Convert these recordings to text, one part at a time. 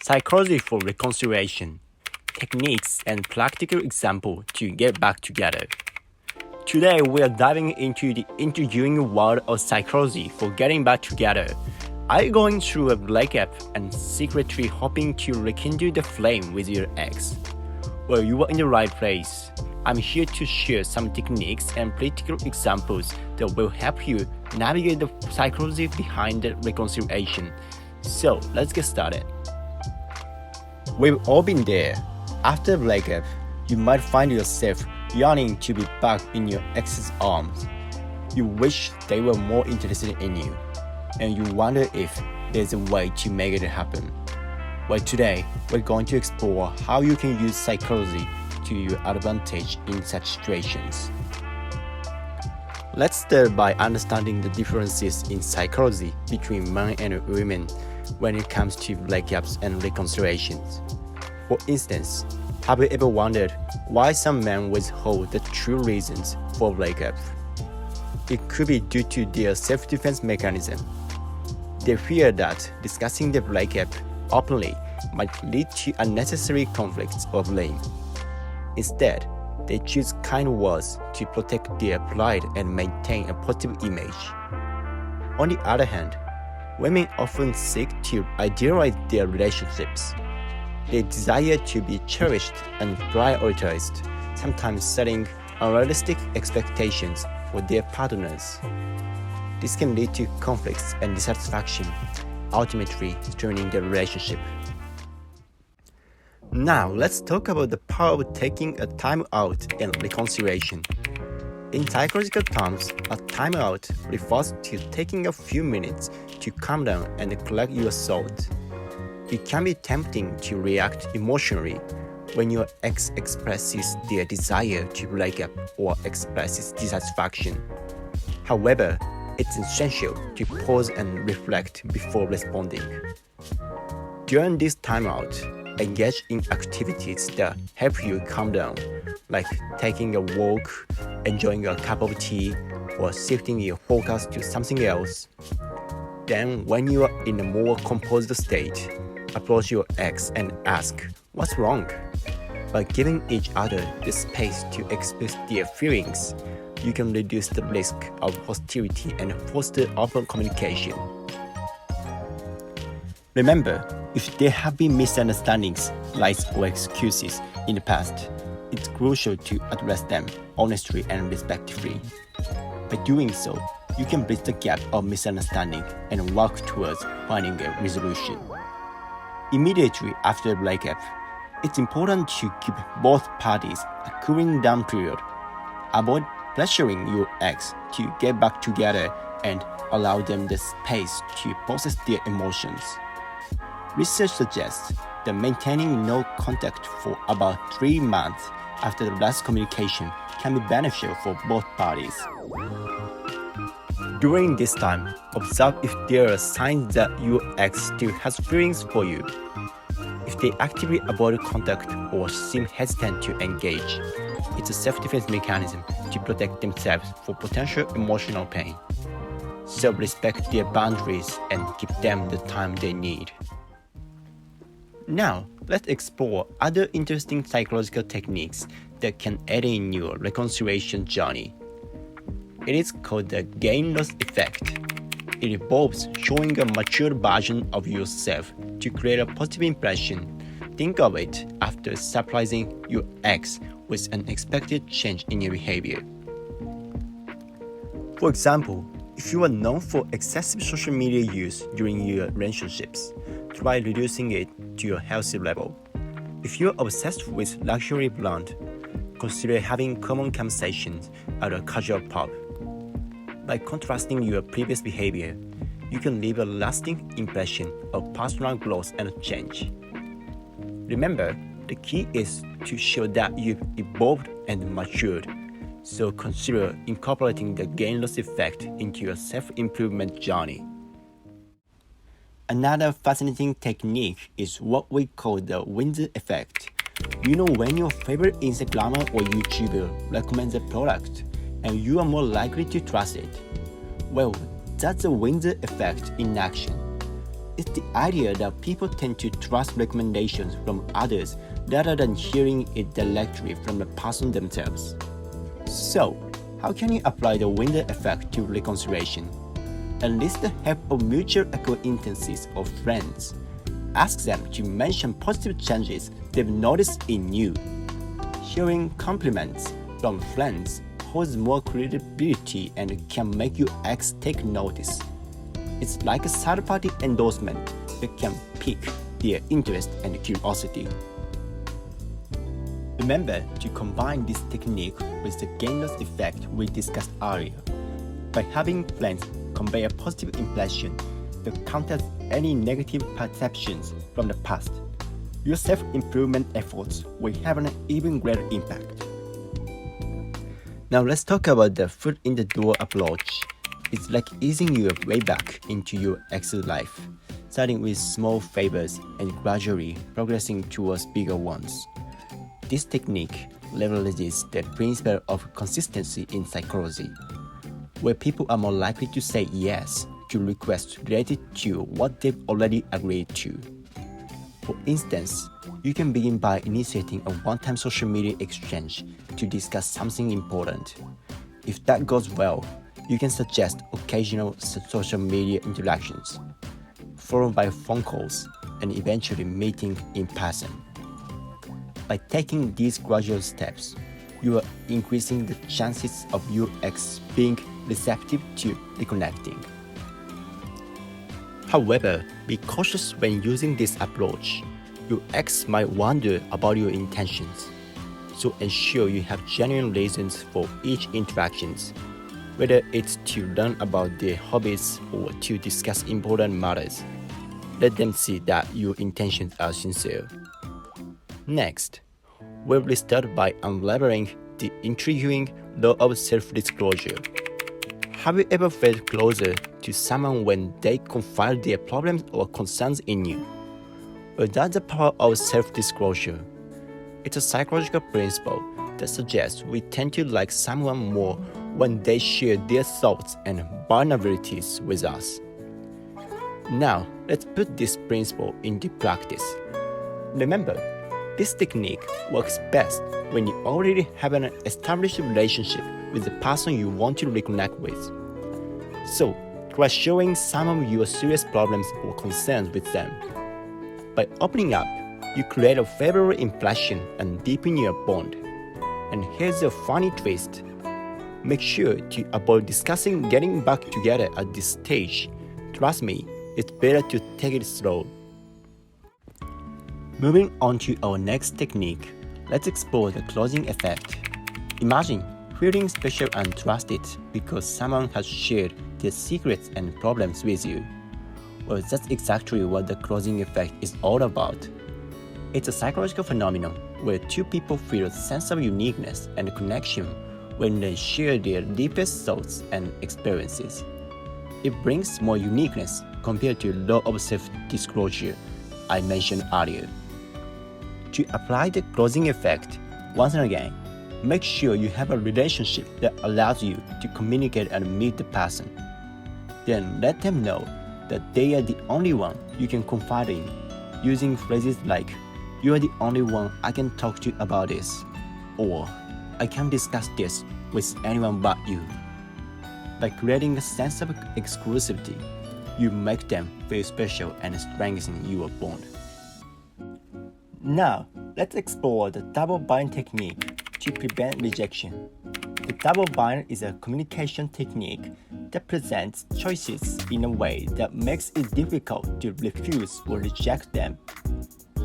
Psychology for reconciliation, techniques and practical example to get back together. Today we are diving into the intriguing world of psychology for getting back together. Are you going through a breakup and secretly hoping to rekindle the flame with your ex? Well, you are in the right place. I'm here to share some techniques and practical examples that will help you navigate the psychology behind the reconciliation. So, let's get started. We've all been there. After a breakup, you might find yourself yearning to be back in your ex's arms. You wish they were more interested in you, and you wonder if there's a way to make it happen. Well, today, we're going to explore how you can use psychology to your advantage in such situations. Let's start by understanding the differences in psychology between men and women when it comes to breakups and reconciliations. For instance, have you ever wondered why some men withhold the true reasons for breakup? It could be due to their self-defense mechanism. They fear that discussing the breakup openly might lead to unnecessary conflicts or blame. Instead, they choose kind words to protect their pride and maintain a positive image. On the other hand, women often seek to idealize their relationships. They desire to be cherished and prioritized, sometimes setting unrealistic expectations for their partners. This can lead to conflicts and dissatisfaction, ultimately straining the relationship. Now, let's talk about the power of taking a time out and reconciliation. In psychological terms, a time out refers to taking a few minutes to calm down and collect your thoughts. It can be tempting to react emotionally when your ex expresses their desire to break up or expresses dissatisfaction. However, it's essential to pause and reflect before responding. During this time out, engage in activities that help you calm down, like taking a walk, enjoying a cup of tea, or shifting your focus to something else. Then, when you are in a more composed state, approach your ex and ask, "What's wrong?" By giving each other the space to express their feelings, you can reduce the risk of hostility and foster open communication. Remember, if there have been misunderstandings, lies, or excuses in the past, it's crucial to address them honestly and respectfully. By doing so, you can bridge the gap of misunderstanding and work towards finding a resolution. Immediately after a breakup, it's important to give both parties a cooling down period. Avoid pressuring your ex to get back together and allow them the space to process their emotions. Research suggests that maintaining no contact for about 3 months after the last communication can be beneficial for both parties. During this time, observe if there are signs that your ex still has feelings for you. If they actively avoid contact or seem hesitant to engage, it's a self-defense mechanism to protect themselves from potential emotional pain. So respect their boundaries and give them the time they need. Now, let's explore other interesting psychological techniques that can aid in your reconciliation journey. It is called the gain-loss effect. It involves showing a mature version of yourself to create a positive impression. Think of it after surprising your ex with an unexpected change in your behavior. For example, if you are known for excessive social media use during your relationships, try reducing it to a healthy level. If you're obsessed with luxury brand, consider having common conversations at a casual pub. By contrasting your previous behavior, you can leave a lasting impression of personal growth and change. Remember, the key is to show that you've evolved and matured, so consider incorporating the gain-loss effect into your self-improvement journey. Another fascinating technique is what we call the Windsor effect. You know when your favorite Instagrammer or YouTuber recommends a product and you are more likely to trust it? Well, that's the Windsor effect in action. It's the idea that people tend to trust recommendations from others rather than hearing it directly from the person themselves. So, how can you apply the window effect to reconciliation? Enlist the help of mutual acquaintances or friends. Ask them to mention positive changes they've noticed in you. Hearing compliments from friends holds more credibility and can make your ex take notice. It's like a third-party endorsement that can pique their interest and curiosity. Remember to combine this technique with the gainless effect we discussed earlier. By having friends convey a positive impression that counters any negative perceptions from the past, your self-improvement efforts will have an even greater impact. Now let's talk about the foot in the door approach. It's like easing your way back into your ex's life, starting with small favors and gradually progressing towards bigger ones. This technique leverages the principle of consistency in psychology, where people are more likely to say yes to requests related to what they've already agreed to. For instance, you can begin by initiating a one-time social media exchange to discuss something important. If that goes well, you can suggest occasional social media interactions, followed by phone calls and eventually meeting in person. By taking these gradual steps, you are increasing the chances of your ex being receptive to reconnecting. However, be cautious when using this approach. Your ex might wonder about your intentions, so ensure you have genuine reasons for each interaction, whether it's to learn about their hobbies or to discuss important matters. Let them see that your intentions are sincere. Next, we'll start by unraveling the intriguing law of self-disclosure. Have you ever felt closer to someone when they confide their problems or concerns in you? Well, that's the power of self-disclosure. It's a psychological principle that suggests we tend to like someone more when they share their thoughts and vulnerabilities with us. Now, let's put this principle into practice. Remember, this technique works best when you already have an established relationship with the person you want to reconnect with. So, try sharing some of your serious problems or concerns with them. By opening up, you create a favorable impression and deepen your bond. And here's a funny twist. Make sure to avoid discussing getting back together at this stage. Trust me, it's better to take it slow. Moving on to our next technique, let's explore the closing effect. Imagine feeling special and trusted because someone has shared their secrets and problems with you. Well, that's exactly what the closing effect is all about. It's a psychological phenomenon where two people feel a sense of uniqueness and connection when they share their deepest thoughts and experiences. It brings more uniqueness compared to the law of self-disclosure I mentioned earlier. To apply the closing effect, once again, make sure you have a relationship that allows you to communicate and meet the person. Then let them know that they are the only one you can confide in, using phrases like, "You are the only one I can talk to about this," or "I can't discuss this with anyone but you." By creating a sense of exclusivity, you make them feel special and strengthen your bond. Now, let's explore the double bind technique to prevent rejection. The double bind is a communication technique that presents choices in a way that makes it difficult to refuse or reject them.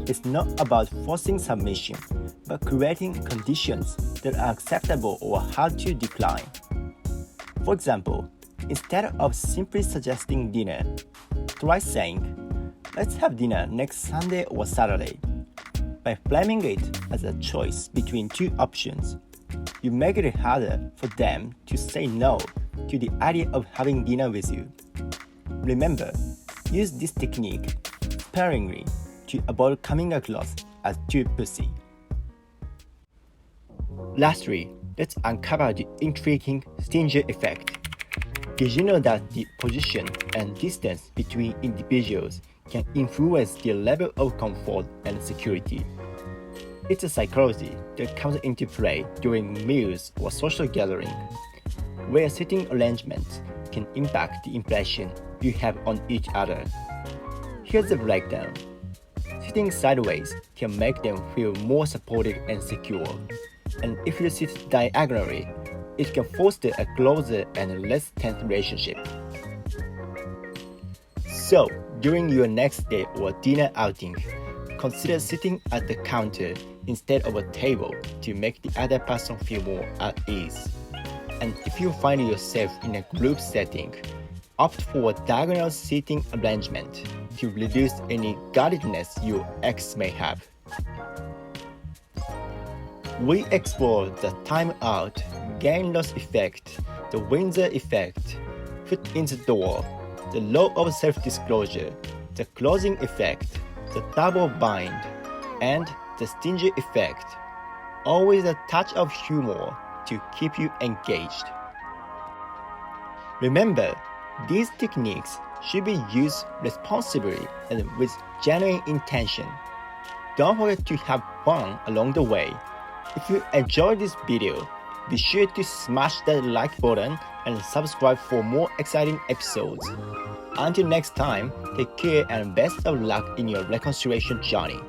It's not about forcing submission, but creating conditions that are acceptable or hard to decline. For example, instead of simply suggesting dinner, try saying, "Let's have dinner next Sunday or Saturday." By framing it as a choice between two options, you make it harder for them to say no to the idea of having dinner with you. Remember, use this technique sparingly to avoid coming across as too pushy. Lastly, let's uncover the intriguing stinger effect. Did you know that the position and distance between individuals can influence their level of comfort and security. It's a psychology that comes into play during meals or social gatherings, where seating arrangements can impact the impression you have on each other. Here's the breakdown. Sitting sideways can make them feel more supported and secure, and if you sit diagonally, it can foster a closer and less tense relationship. So, during your next date or dinner outing, consider sitting at the counter instead of a table to make the other person feel more at ease. And if you find yourself in a group setting, opt for a diagonal seating arrangement to reduce any guardedness your ex may have. We explore the time-out, gain-loss effect, the Windsor effect, foot in the door, the law of self-disclosure, the closing effect, the double bind, and the stingy effect. Always a touch of humor to keep you engaged. Remember, these techniques should be used responsibly and with genuine intention. Don't forget to have fun along the way. If you enjoyed this video, be sure to smash that like button and subscribe for more exciting episodes. Until next time, take care and best of luck in your reconciliation journey.